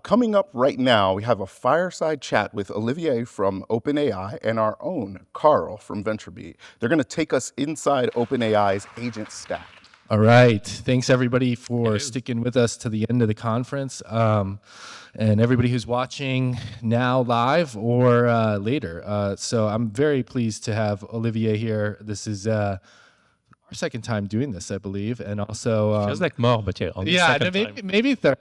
Coming up right now, we have a fireside chat with Olivier from OpenAI and our own Carl from VentureBeat. They're going to take us inside OpenAI's agent stack. All right. Thanks, everybody, for sticking with us to the end of the conference. And everybody who's watching now live or later. So I'm very pleased to have Olivier here. This is our second time doing this, I believe. And also... feels like more, but yeah, only second time. Maybe third.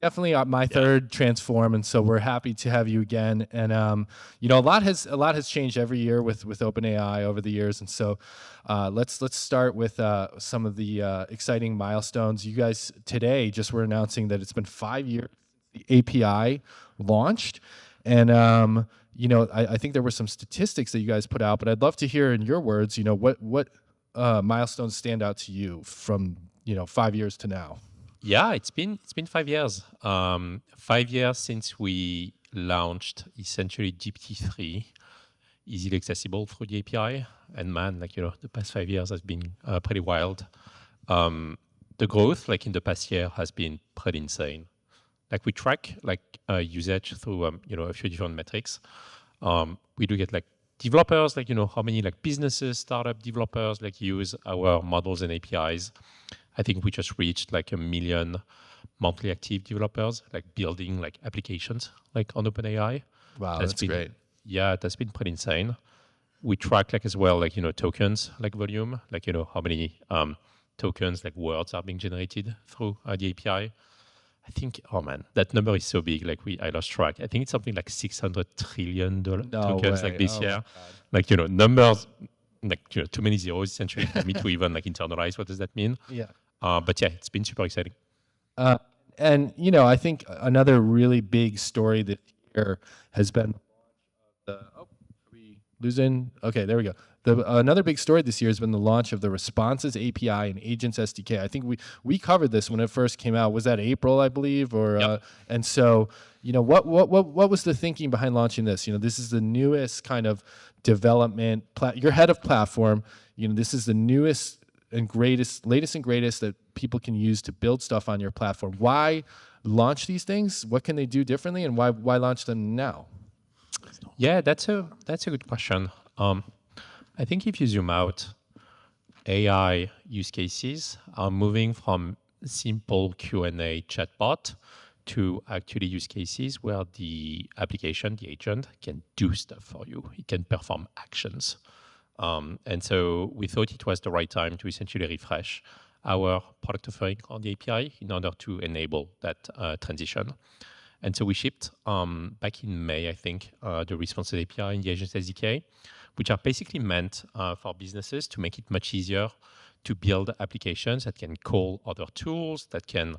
Definitely my third transform, and so we're happy to have you again. And a lot has changed every year with OpenAI over the years, and so let's start with some of the exciting milestones. You guys today just were announcing that it's been 5 years since the API launched, and I think there were some statistics that you guys put out, but I'd love to hear in your words, what milestones stand out to you from 5 years to now. Yeah, it's been 5 years. 5 years since we launched essentially GPT-3, easily accessible through the API. And man, the past 5 years has been pretty wild. The growth, in the past year, has been pretty insane. We track usage through a few different metrics. We do get developers, how many businesses, startup developers use our models and APIs. I think we just reached 1 million monthly active developers, building applications on OpenAI. Wow, that's great. Yeah, that's been pretty insane. We track as well tokens volume, how many tokens words are being generated through the API. I think, oh man, that number is so big. I lost track. I think it's something like $600 trillion tokens this year. Numbers. Too many zeros essentially for me to even internalize what does that mean. Yeah. But yeah, it's been super exciting. And I think another really big story this year has been are we losing? Okay, there we go. Another big story this year has been the launch of the Responses API and Agents SDK. I think we covered this when it first came out. Was that April, I believe? Or yep. And so what was the thinking behind launching this? This is the newest kind of development. You're head of platform. This is the newest and latest and greatest that people can use to build stuff on your platform. Why launch these things? What can they do differently, and why launch them now? Yeah, that's a good question. I think if you zoom out, AI use cases are moving from simple Q&A chatbot to actually use cases where the application, the agent, can do stuff for you. It can perform actions. And so we thought it was the right time to essentially refresh our product offering on the API in order to enable that transition. And so we shipped back in May, I think, the Responses API and the Agents SDK, which are basically meant for businesses to make it much easier to build applications that can call other tools, that can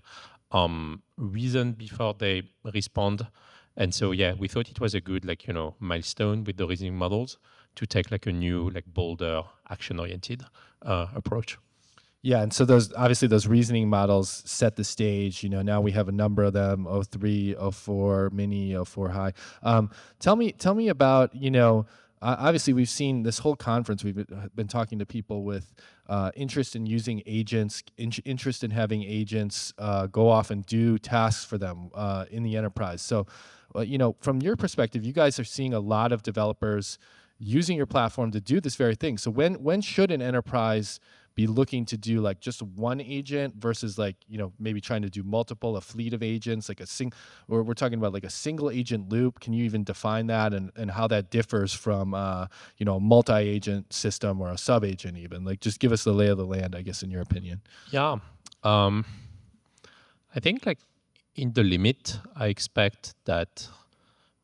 reason before they respond. And so, yeah, we thought it was a good, milestone with the reasoning models to take a new, bolder, action-oriented approach. Yeah, and so those reasoning models set the stage. Now we have a number of them: 03, 04 mini, 04 high. Tell me about obviously we've seen this whole conference. We've been talking to people with interest in using agents, interest in having agents go off and do tasks for them in the enterprise. So, from your perspective, you guys are seeing a lot of developers using your platform to do this very thing. So when should an enterprise be looking to do just one agent versus maybe trying to do multiple, a fleet of agents, or we're talking about a single agent loop? Can you even define that and how that differs from a multi-agent system or a sub-agent even? Just give us the lay of the land, I guess, in your opinion. Yeah. I think in the limit, I expect that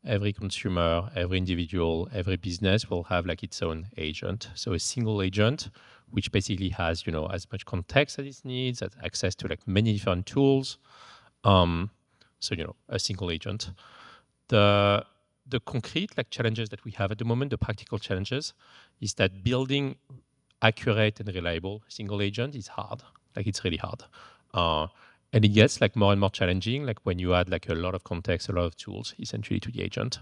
every consumer, every individual, every business will have its own agent. So a single agent, which basically has, as much context as it needs, has access to many different tools. So, a single agent. The concrete challenges that we have at the moment, the practical challenges, is that building accurate and reliable single agent is hard. It's really hard. And it gets more and more challenging, when you add a lot of context, a lot of tools, essentially, to the agent.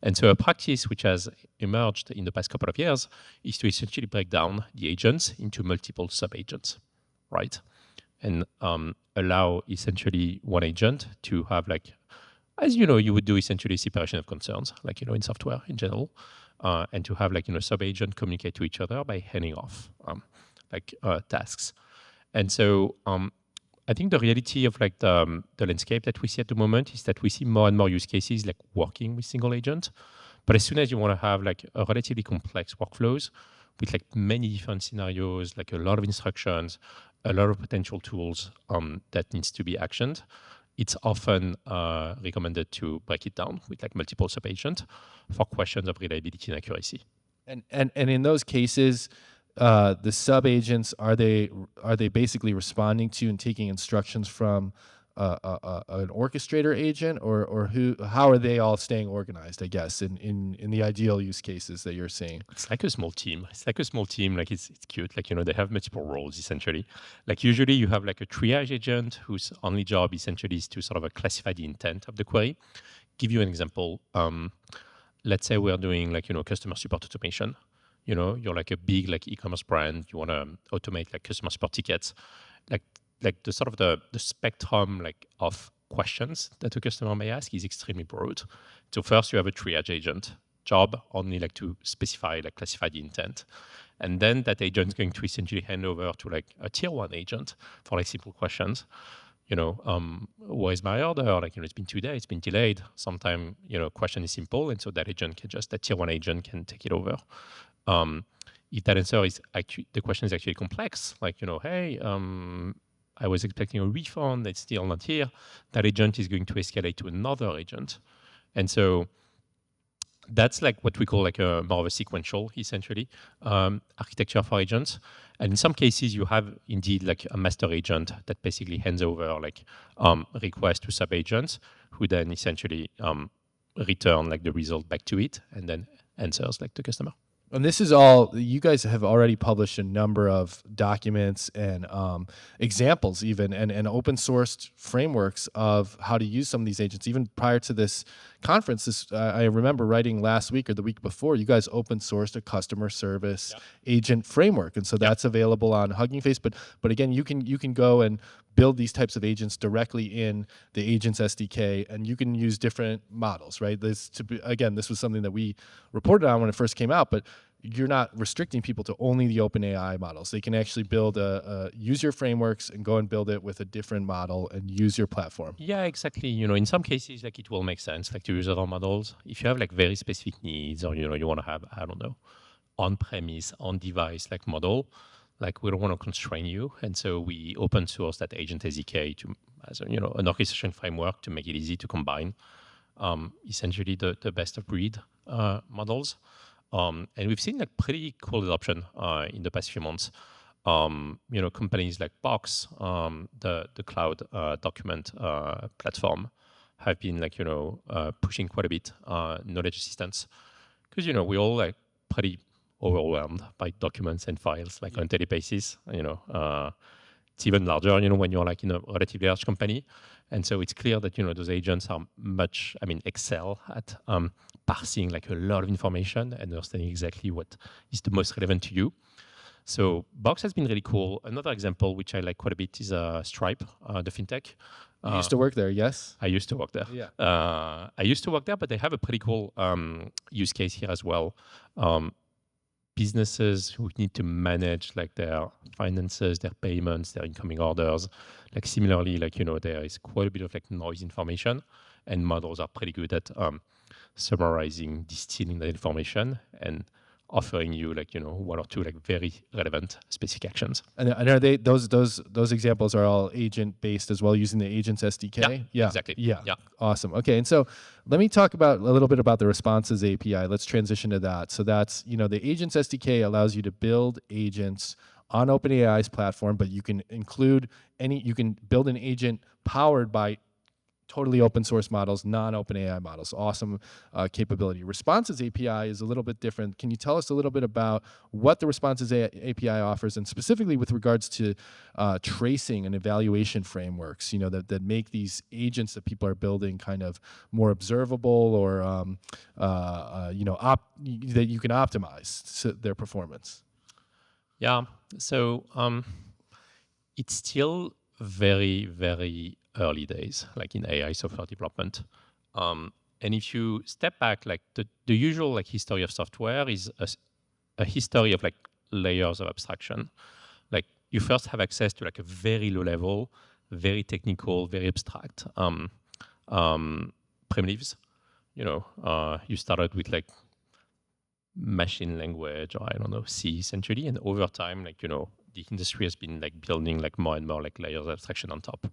And so a practice which has emerged in the past couple of years is to essentially break down the agents into multiple sub-agents, right? and allow essentially one agent to have like, as you know, you would do essentially separation of concerns, like, you know, in software in general, and to have like, you know, sub-agent communicate to each other by handing off tasks. And so I think the reality of like the landscape that we see at the moment is that we see more and more use cases like working with single agent. But as soon as you want to have like a relatively complex workflows with like many different scenarios, like a lot of instructions, a lot of potential tools that needs to be actioned, it's often recommended to break it down with like multiple sub-agents for questions of reliability and accuracy. And in those cases, the sub-agents, are they basically responding to and taking instructions from an orchestrator agent, or how are they all staying organized, I guess, in the ideal use cases that you're seeing? It's like a small team. Like it's cute. Like, you know, they have multiple roles essentially. Like usually you have like a triage agent whose only job essentially is to sort of classify the intent of the query. Give you an example. Let's say we're doing like, you know, customer support automation. You know, you're like a big like e-commerce brand. You want to automate like customer support tickets. Like the sort of the spectrum like of questions that a customer may ask is extremely broad. So first you have a triage agent job only like to specify, like classify the intent. And then that agent is going to essentially hand over to like a tier one agent for like simple questions. You know, where is my order? Like, you know, it's been 2 days, it's been delayed. Sometimes, you know, question is simple. And so that agent can just, that tier one agent can take it over. If that answer is actually, the question is actually complex, like, you know, hey, I was expecting a refund, it's still not here, that agent is going to escalate to another agent. And so that's like what we call like a more of a sequential, essentially, architecture for agents. And in some cases, you have indeed like a master agent that basically hands over like requests to sub-agents who then essentially return like the result back to it and then answers like the customer. And this is all, you guys have already published a number of documents and examples even, and open sourced frameworks of how to use some of these agents. Even prior to this conference, I remember writing last week or the week before, you guys open sourced a customer service agent framework. And so that's available on Hugging Face. But again, you can go and build these types of agents directly in the agents SDK, and you can use different models, right? This was something that we reported on when it first came out, but you're not restricting people to only the OpenAI models. They can actually build use your frameworks and go and build it with a different model and use your platform. Yeah, exactly. You know, in some cases, like it will make sense, like to use other models. If you have like very specific needs, or, you know, you want to have, I don't know, on-premise, on-device like model, like we don't want to constrain you. And so we open source that agent SDK as a, you know, an orchestration framework to make it easy to combine essentially the best of breed models. And we've seen like pretty cool adoption in the past few months. You know, companies like Box, the cloud document platform, have been like, you know, pushing quite a bit knowledge assistance, because, you know, we all like pretty overwhelmed by documents and files like on a daily basis. You know, it's even larger, you know, when you're like in a relatively large company. And so it's clear that, you know, those agents are excel at parsing like a lot of information and understanding exactly what is the most relevant to you. So Box has been really cool. Another example, which I like quite a bit, is Stripe, the fintech. You used to work there, yes? I used to work there. Yeah. I used to work there, but they have a pretty cool use case here as well. Businesses who need to manage like their finances, their payments, their incoming orders. Like similarly, like, you know, there is quite a bit of like noise information, and models are pretty good at summarizing, distilling that information, and offering you like, you know, one or two like very relevant specific actions. And are they those examples are all agent based as well, using the agents SDK? Yeah, exactly. Yeah. Awesome. Okay, and so let me talk about a little bit about the responses API. Let's transition to that. So that's, you know, the agents SDK allows you to build agents on OpenAI's platform, but you can you can build an agent powered by totally open source models, non-OpenAI models. Awesome capability. Responses API is a little bit different. Can you tell us a little bit about what the Responses API offers, and specifically with regards to tracing and evaluation frameworks, you know, that make these agents that people are building kind of more observable, or you know, that you can optimize their performance? Yeah. So it's still very, very early days, like in AI software development. And if you step back, like the usual like history of software is a history of like layers of abstraction. Like you first have access to like a very low level, very technical, very abstract primitives. You started with like machine language, or I don't know, C essentially, and over time, like the industry has been like building like more and more like layers of abstraction on top.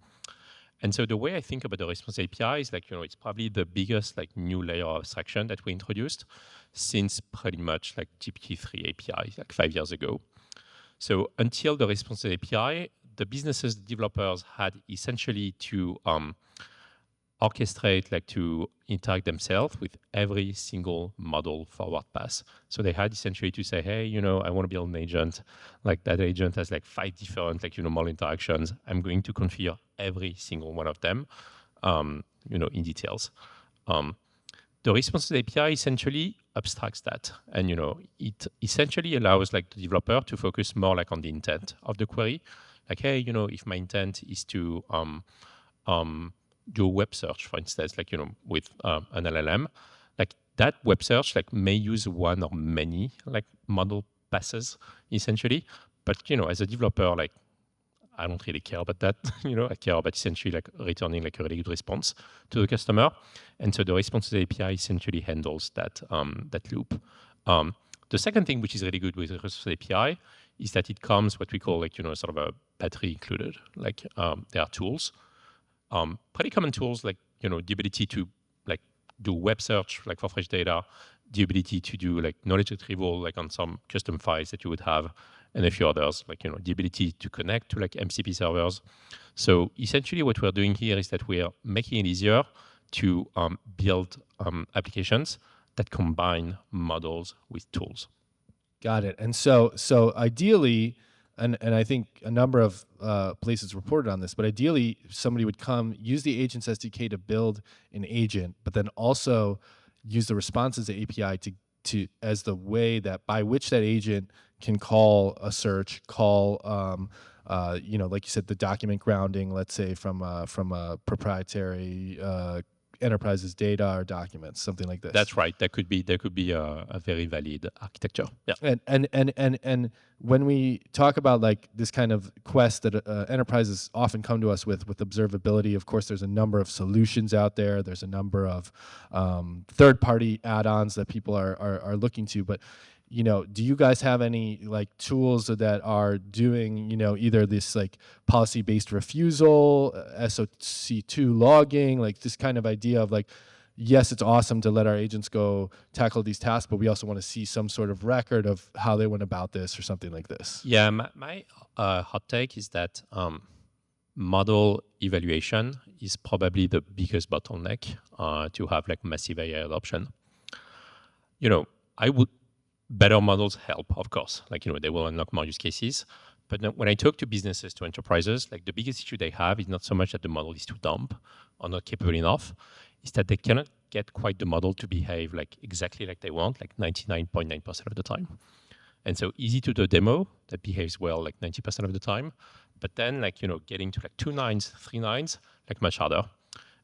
And so the way I think about the response API is like it's probably the biggest like new layer of abstraction that we introduced since pretty much like GPT-3 API like 5 years ago. So until the response API, the businesses developers had essentially to orchestrate, like to interact themselves with every single model forward pass. So they had essentially to say, hey, I want to build an agent. Like that agent has like 5 different, like, model interactions. I'm going to configure every single one of them, in details. The response API essentially abstracts that. And, it essentially allows like the developer to focus more like on the intent of the query. Like, hey, if my intent is to do a web search, for instance, like, with an LLM, like that web search like may use one or many like model passes essentially. But, as a developer, like I don't really care about that. I care about essentially like returning like a really good response to the customer. And so the response API essentially handles that, that loop. The second thing which is really good with the response API is that it comes what we call like, sort of a battery included. Like there are tools, pretty common tools like, the ability to like do web search like for fresh data, the ability to do like knowledge retrieval like on some custom files that you would have, and a few others like, the ability to connect to like MCP servers. So essentially what we're doing here is that we are making it easier to build applications that combine models with tools. Got it. And so ideally, and I think a number of places reported on this, but ideally somebody would come, use the Agents SDK to build an agent, but then also use the responses API to as the way that by which that agent can call a search, call like you said, the document grounding, let's say from a proprietary enterprise's data or documents, something like this. That's right. That could be a very valid architecture. Yeah. And when we talk about like this kind of quest that enterprises often come to us with observability, of course, there's a number of solutions out there. There's a number of third-party add-ons that people are looking to, but do you guys have any like tools that are doing, either this like policy-based refusal, SOC2 logging, like this kind of idea of like, yes, it's awesome to let our agents go tackle these tasks, but we also want to see some sort of record of how they went about this or something like this? Yeah, my hot take is that model evaluation is probably the biggest bottleneck to have like massive AI adoption. Better models help, of course. Like, they will unlock more use cases. But when I talk to businesses, to enterprises, like the biggest issue they have is not so much that the model is too dumb or not capable enough, is that they cannot get quite the model to behave like exactly like they want, like 99.9% of the time. And so easy to do a demo that behaves well like 90% of the time. But then like, getting to like 2 nines, 3 nines, like much harder.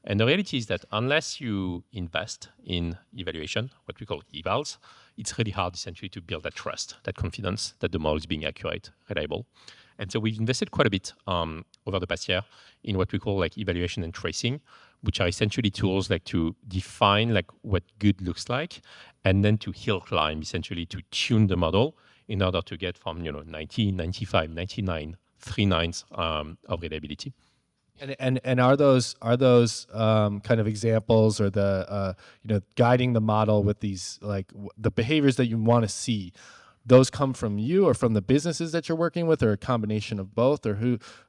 And the reality is that unless you invest in evaluation, what we call evals, it's really hard essentially to build that trust, that confidence that the model is being accurate, reliable. And so we've invested quite a bit over the past year in what we call like evaluation and tracing, which are essentially tools like to define like what good looks like, and then to hill climb, essentially to tune the model in order to get from 90, 95, 99, 3 nines of reliability. And are those kind of examples, or the guiding the model with these like the behaviors that you want to see? Those come from you or from the businesses that you're working with, or a combination of both, or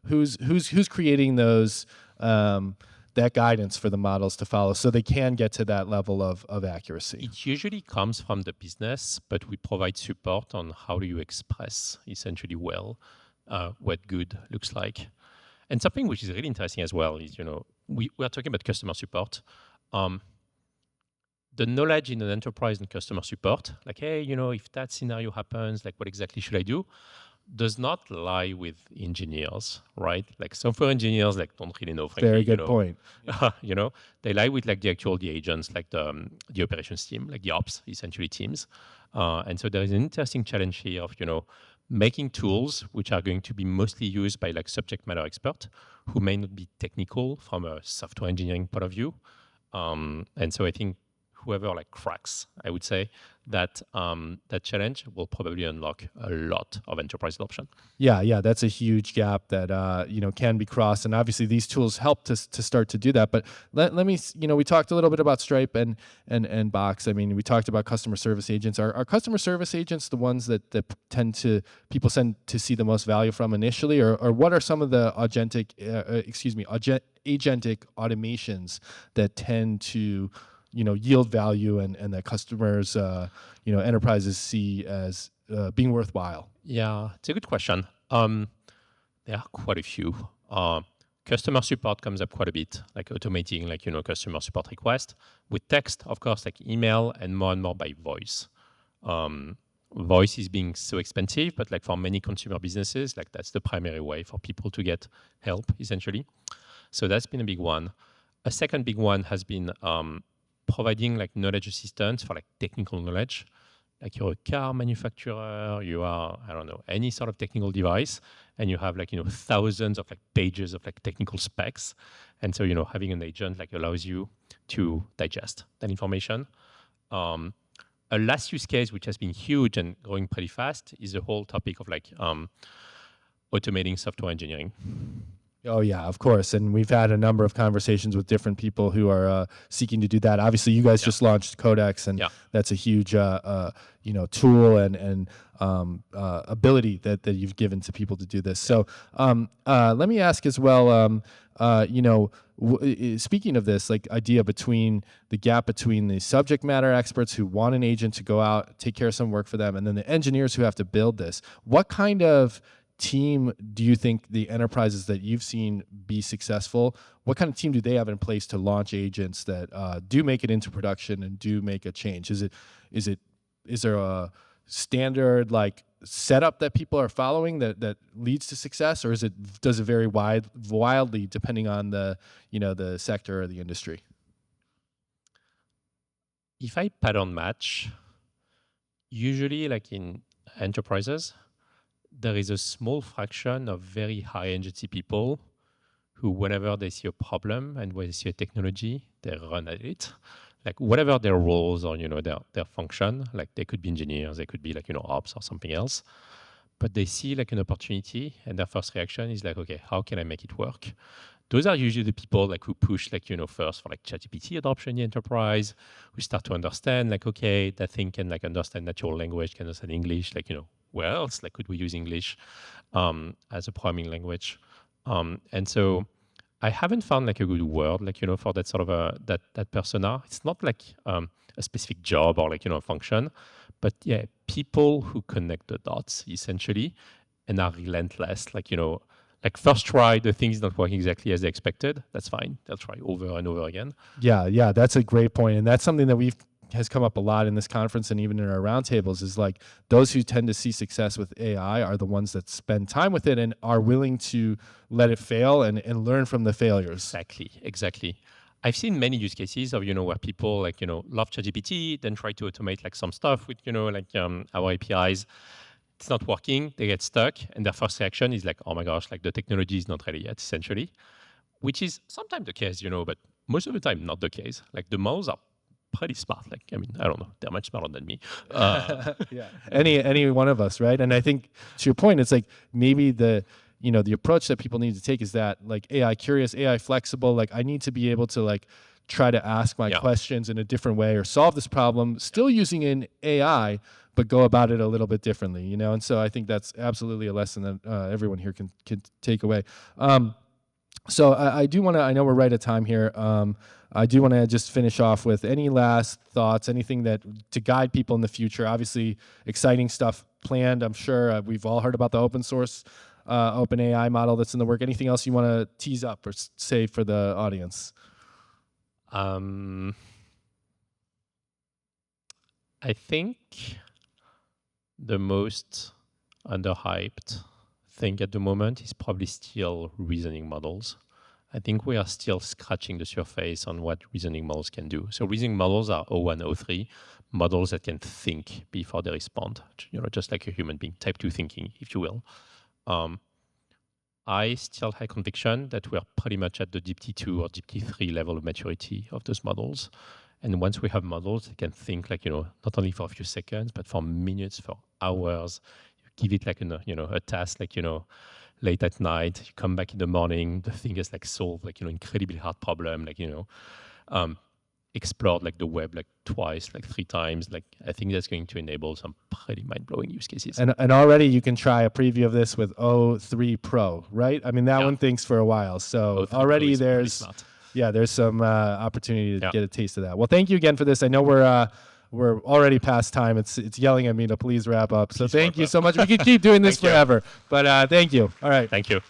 who's creating those that guidance for the models to follow so they can get to that level of accuracy? It usually comes from the business, but we provide support on how do you express essentially well what good looks like. And something which is really interesting as well is, we are talking about customer support. The knowledge in an enterprise and customer support, like, hey, if that scenario happens, like what exactly should I do? does not lie with engineers, right? Like software engineers like don't really know, frankly, Very good point. you know, they lie with like the agents, like the operations team, like the ops, essentially teams. And so there is an interesting challenge here of, making tools which are going to be mostly used by like subject matter expert who may not be technical from a software engineering point of view. And so I think whoever like cracks, I would say, that challenge will probably unlock a lot of enterprise adoption. Yeah, that's a huge gap that can be crossed, and obviously these tools help to start to do that. But let me, we talked a little bit about Stripe and Box. I mean, we talked about customer service agents. Are customer service agents the ones that people tend to see the most value from initially, or what are some of the agentic automations that tend to yield value and that customers, enterprises see as being worthwhile? Yeah, it's a good question. There are quite a few. Customer support comes up quite a bit, like automating, like, customer support request with text, of course, like email, and more by voice. Voice is being so expensive, but like for many consumer businesses, like that's the primary way for people to get help, essentially. So that's been a big one. A second big one has been providing like knowledge assistance for like technical knowledge. Like you're a car manufacturer, you are, I don't know, any sort of technical device, and you have like, thousands of like pages of like technical specs. And so, having an agent like allows you to digest that information. A last use case, which has been huge and growing pretty fast, is the whole topic of like automating software engineering. Oh yeah, of course. And we've had a number of conversations with different people who are seeking to do that. Obviously, you guys just launched Codex, and that's a huge tool and ability that you've given to people to do this. So let me ask as well. Speaking of this, like idea between the gap between the subject matter experts who want an agent to go out, take care of some work for them, and then the engineers who have to build this, what kind of team do you think the enterprises that you've seen be successful, what kind of team do they have in place to launch agents that do make it into production and do make a change? Is there a standard like setup that people are following that leads to success, or does it vary wildly depending on the the sector or the industry? If I pattern match, usually like in enterprises, there is a small fraction of very high agency people who, whenever they see a problem and when they see a technology, they run at it. Like whatever their roles or their function, like they could be engineers, they could be like ops or something else, but they see like an opportunity and their first reaction is like, okay, how can I make it work? Those are usually the people like who push like first for like ChatGPT adoption in the enterprise, who start to understand like, okay, that thing can like understand natural language, can understand English, like where else like could we use English as a programming language? And so I haven't found like a good word like for that sort of that persona. It's not like a specific job or like a function, but yeah, people who connect the dots essentially and are relentless. Like first try, the thing is not working exactly as they expected. That's fine. They'll try over and over again. Yeah, that's a great point, and that's something that has come up a lot in this conference and even in our roundtables. Is like those who tend to see success with AI are the ones that spend time with it and are willing to let it fail and learn from the failures. Exactly. I've seen many use cases of where people like love ChatGPT, then try to automate like some stuff with our APIs. It's not working, they get stuck, and their first reaction is like, oh my gosh, like the technology is not ready yet, essentially, which is sometimes the case, but most of the time not the case. Like the models are pretty smart. Like, I mean, I don't know, they're much smarter than me. Yeah, any one of us, right? And I think to your point, it's like maybe the approach that people need to take is that like AI curious, AI flexible. Like I need to be able to like try to ask my questions in a different way or solve this problem, still using an AI, but go about it a little bit differently, And so I think that's absolutely a lesson that everyone here can take away. So I do want to, I know we're right at time here. I do want to just finish off with any last thoughts, anything that to guide people in the future. Obviously, exciting stuff planned. I'm sure we've all heard about the open source OpenAI model that's in the work. Anything else you want to tease up or say for the audience? I think the most underhyped thing at the moment is probably still reasoning models. I think we are still scratching the surface on what reasoning models can do. So reasoning models are O1, O3, models that can think before they respond, just like a human being, type 2 thinking, if you will. I still have conviction that we're pretty much at the GPT-2 or GPT-3 level of maturity of those models. And once we have models that can think not only for a few seconds, but for minutes, for hours, you give it like, a task like, late at night, you come back in the morning, the thing is like solved, like, incredibly hard problem, like, explored like the web like twice, like 3 times. Like I think that's going to enable some pretty mind-blowing use cases. And already you can try a preview of this with O3 Pro, right? I mean, that one thinks for a while. So already there's some opportunity to get a taste of that. Well, thank you again for this. I know we're already past time. It's yelling at me to please wrap up. So thank you so much. We could keep doing this forever, but thank you. All right. Thank you.